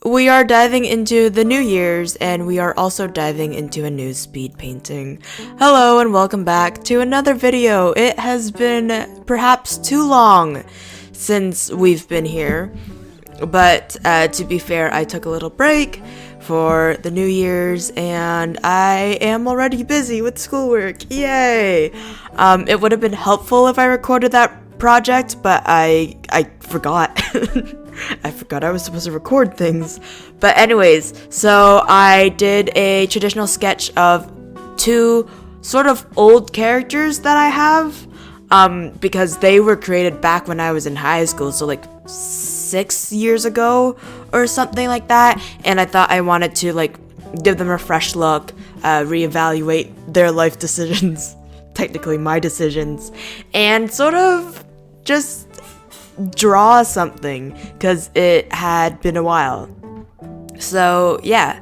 we are diving into the New Year's, and we are also diving into a new speed painting. Hello and welcome back to another video. It has been perhaps too long since we've been here, but to be fair, I took a little break for the New Year's, and I am already busy with schoolwork. Yay! It would have been helpful if I recorded that project, but I forgot. I forgot I was supposed to record things. But anyways, so I did a traditional sketch of two sort of old characters that I have, because they were created back when I was in high school, so like 6 years ago or something like that, and I thought I wanted to like give them a fresh look, reevaluate their life decisions, technically my decisions, and sort of just draw something because it had been a while. So yeah,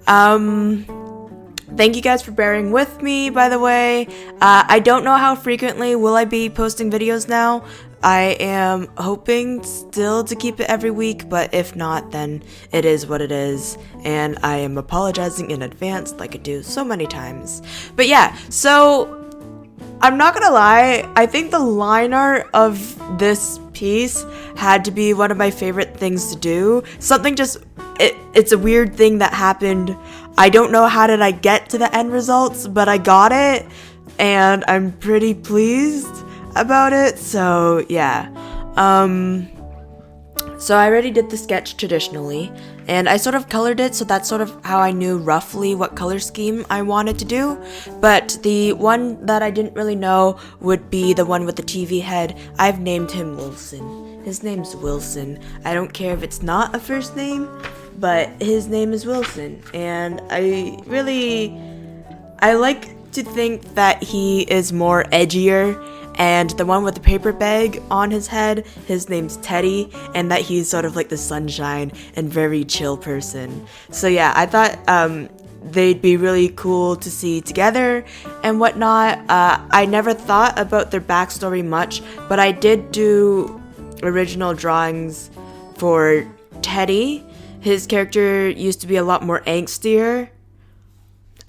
thank you guys for bearing with me, by the way. I don't know how frequently will I be posting videos now. I am hoping still to keep it every week, but if not, then it is what it is, and I am apologizing in advance like I do so many times. But yeah, so I'm not gonna lie, I think the line art of this piece had to be one of my favorite things to do. Something just, it's a weird thing that happened. I don't know how did I get to the end results, but I got it, and I'm pretty pleased about it. So yeah, so I already did the sketch traditionally, and I sort of colored it, so that's sort of how I knew roughly what color scheme I wanted to do. But the one that I didn't really know would be the one with the TV head. I've named him Wilson. His name's Wilson. I don't care if it's not a first name, but his name is Wilson, and I like to think that he is more edgier. And the one with the paper bag on his head, his name's Teddy, and that he's sort of like the sunshine and very chill person. So yeah, I thought they'd be really cool to see together and whatnot. I never thought about their backstory much, but I did do original drawings for Teddy. His character used to be a lot more angstier.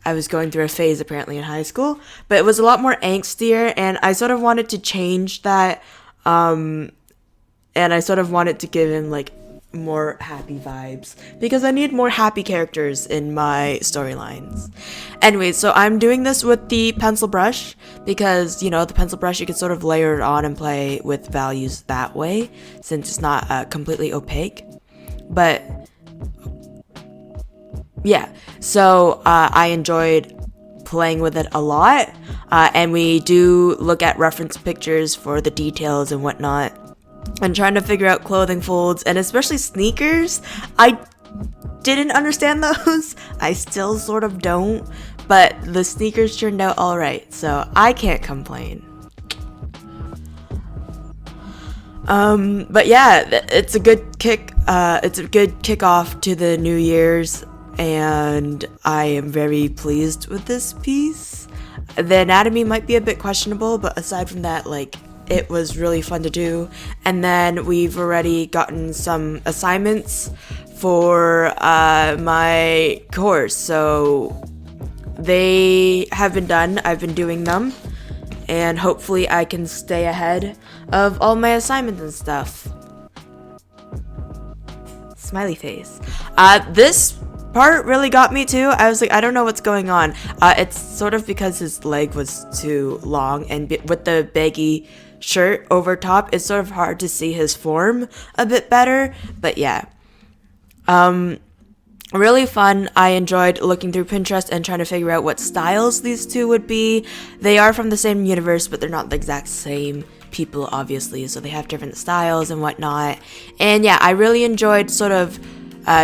I was going through a phase apparently in high school, but it was a lot more angstier, and I sort of wanted to change that, and I sort of wanted to give him like more happy vibes because I need more happy characters in my storylines. Anyway, so I'm doing this with the pencil brush because, you know, the pencil brush, you can sort of layer it on and play with values that way since it's not completely opaque. But yeah, so I enjoyed playing with it a lot, and we do look at reference pictures for the details and whatnot, and trying to figure out clothing folds, and especially sneakers. I didn't understand those. I still sort of don't, but the sneakers turned out alright, so I can't complain. But yeah, it's a good kickoff to the New Year's, and I am very pleased with this piece. The anatomy might be a bit questionable, but aside from that, like, it was really fun to do. And then we've already gotten some assignments for my course, so they have been done. I've been doing them, and hopefully I can stay ahead of all my assignments and stuff. Smiley face. This part really got me too. I was like, I don't know what's going on. It's sort of because his leg was too long, and with the baggy shirt over top, it's sort of hard to see his form a bit better. But yeah, really fun. I enjoyed looking through Pinterest and trying to figure out what styles these two would be. They are from the same universe, but they're not the exact same people, obviously, so they have different styles and whatnot. And yeah, I really enjoyed sort of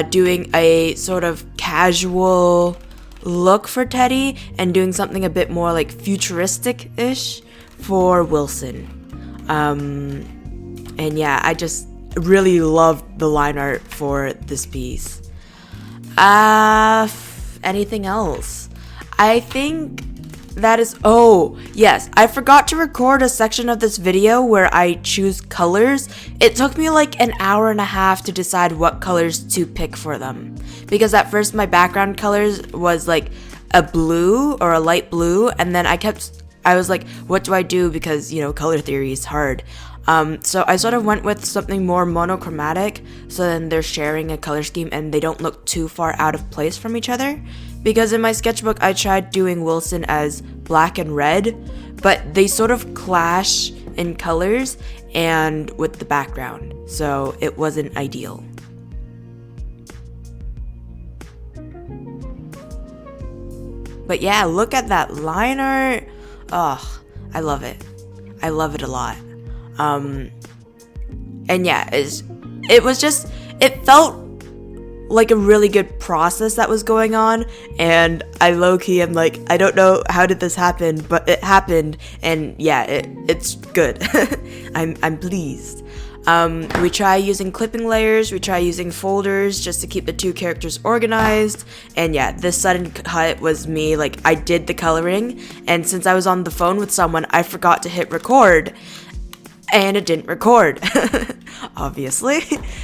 doing a sort of casual look for Teddy and doing something a bit more like futuristic-ish for Wilson. And yeah, I just really loved the line art for this piece. Anything else? I think that is, oh, yes, I forgot to record a section of this video where I choose colors. It took me like an hour and a half to decide what colors to pick for them. Because at first my background colors was like a blue or a light blue, and then I was like, what do I do? Because, you know, color theory is hard. So I sort of went with something more monochromatic, so then they're sharing a color scheme and they don't look too far out of place from each other. Because in my sketchbook, I tried doing Wilson as black and red, but they sort of clash in colors and with the background, so it wasn't ideal. But yeah, look at that line art. Oh, I love it. I love it a lot. And yeah, it felt like a really good process that was going on, and I low-key am like, I don't know how did this happen, but it happened, and yeah, it's good. I'm pleased. We try using clipping layers, we try using folders just to keep the two characters organized, and yeah, this sudden cut was me, like, I did the coloring, and since I was on the phone with someone, I forgot to hit record, and it didn't record, obviously.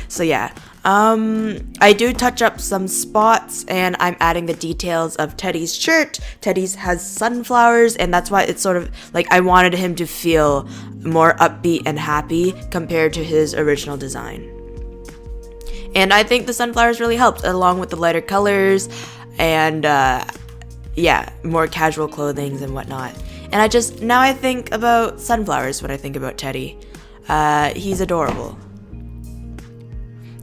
So yeah, I do touch up some spots, and I'm adding the details of Teddy's shirt. Teddy's has sunflowers, and that's why it's sort of like I wanted him to feel more upbeat and happy compared to his original design. And I think the sunflowers really helped, along with the lighter colors and yeah, more casual clothing and whatnot. And now I think about sunflowers when I think about Teddy. He's adorable.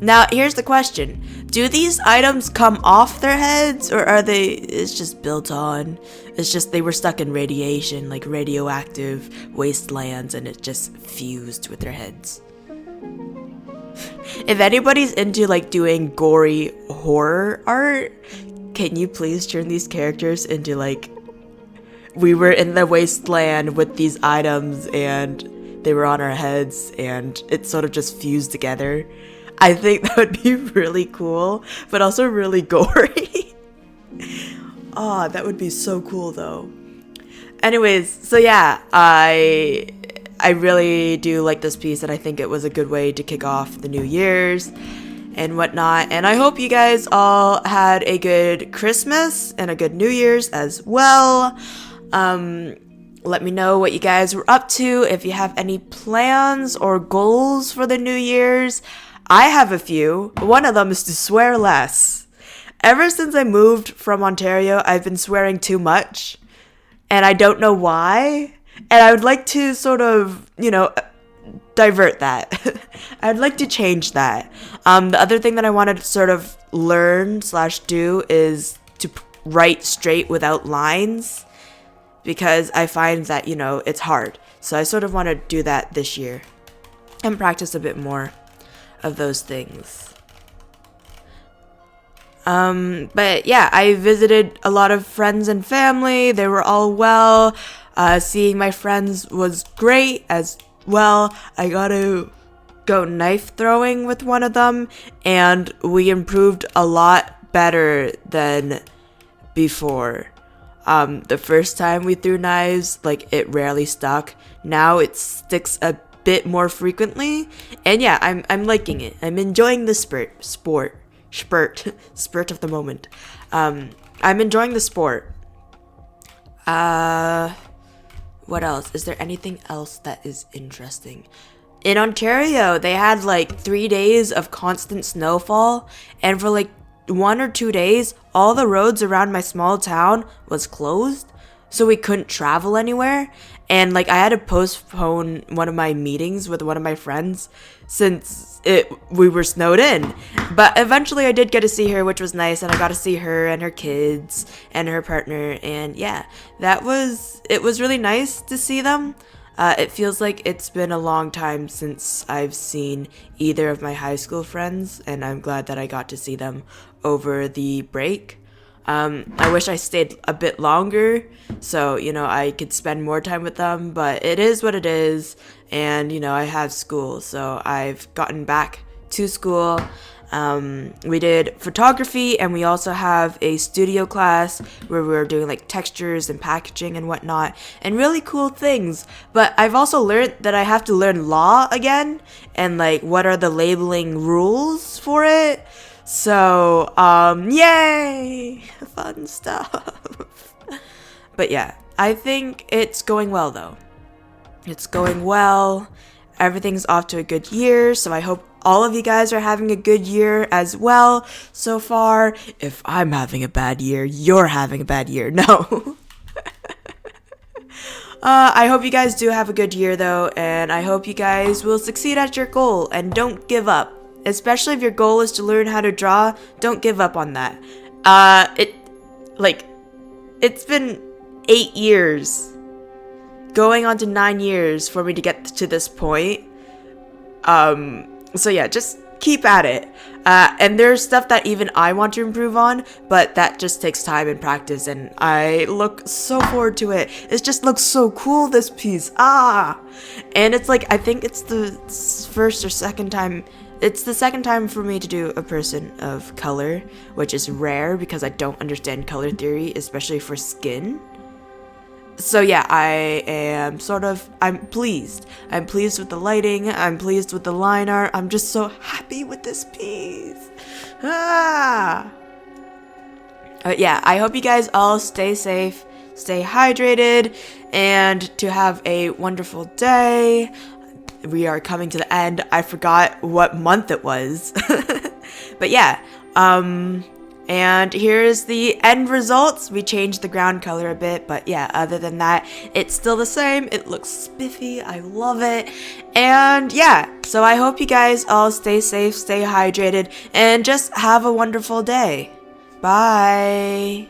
Now, here's the question. Do these items come off their heads, or it's just built on? It's just they were stuck in radiation, like radioactive wastelands, and it just fused with their heads. If anybody's into like doing gory horror art, can you please turn these characters into like, we were in the wasteland with these items and they were on our heads and it sort of just fused together. I think that would be really cool, but also really gory. Oh, that would be so cool though. Anyways, so yeah, I really do like this piece, and I think it was a good way to kick off the New Year's and whatnot. And I hope you guys all had a good Christmas and a good New Year's as well. Let me know what you guys were up to, if you have any plans or goals for the New Year's. I have a few. One of them is to swear less. Ever since I moved from Ontario, I've been swearing too much, and I don't know why. And I would like to sort of, divert that. I'd like to change that. The other thing that I wanted to sort of learn/do is to write straight without lines, because I find that, it's hard. So I sort of want to do that this year and practice a bit more of those things. But yeah, I visited a lot of friends and family. They were all well. Seeing my friends was great as well. I got to go knife throwing with one of them, and we improved a lot better than before. The first time we threw knives, like, it rarely stuck. Now it sticks a bit more frequently, and yeah, I'm liking it. I'm enjoying the spurt of the moment. I'm enjoying the sport. What else? Is there anything else that is interesting? In Ontario, they had like 3 days of constant snowfall, and for like 1 or 2 days, all the roads around my small town was closed, so we couldn't travel anywhere. And like, I had to postpone one of my meetings with one of my friends since we were snowed in. But eventually I did get to see her, which was nice, and I got to see her and her kids and her partner, and yeah, it was really nice to see them. It feels like it's been a long time since I've seen either of my high school friends, and I'm glad that I got to see them over the break. I wish I stayed a bit longer so, I could spend more time with them, but it is what it is, and, I have school, so I've gotten back to school. We did photography, and we also have a studio class where we're doing like textures and packaging and whatnot, and really cool things. But I've also learned that I have to learn law again, and like what are the labeling rules for it. So, yay! Fun stuff. But yeah, I think it's going well though. It's going well. Everything's off to a good year, so I hope all of you guys are having a good year as well so far. If I'm having a bad year, you're having a bad year. No. I hope you guys do have a good year though, and I hope you guys will succeed at your goal and don't give up. Especially if your goal is to learn how to draw, don't give up on that. It's been 8 years, going on to 9 years for me to get to this point. So yeah, just keep at it. And there's stuff that even I want to improve on, but that just takes time and practice, and I look so forward to it. It just looks so cool, this piece. And it's like, I think it's the first or second time. It's the second time for me to do a person of color, which is rare because I don't understand color theory, especially for skin. So yeah, I'm pleased. I'm pleased with the lighting, I'm pleased with the line art, I'm just so happy with this piece. Yeah, I hope you guys all stay safe, stay hydrated, and to have a wonderful day. We are coming to the end. I forgot what month it was. But yeah, and here's the end results. We changed the ground color a bit, but yeah, other than that, it's still the same. It looks spiffy. I love it. And yeah, so I hope you guys all stay safe, stay hydrated, and just have a wonderful day. Bye.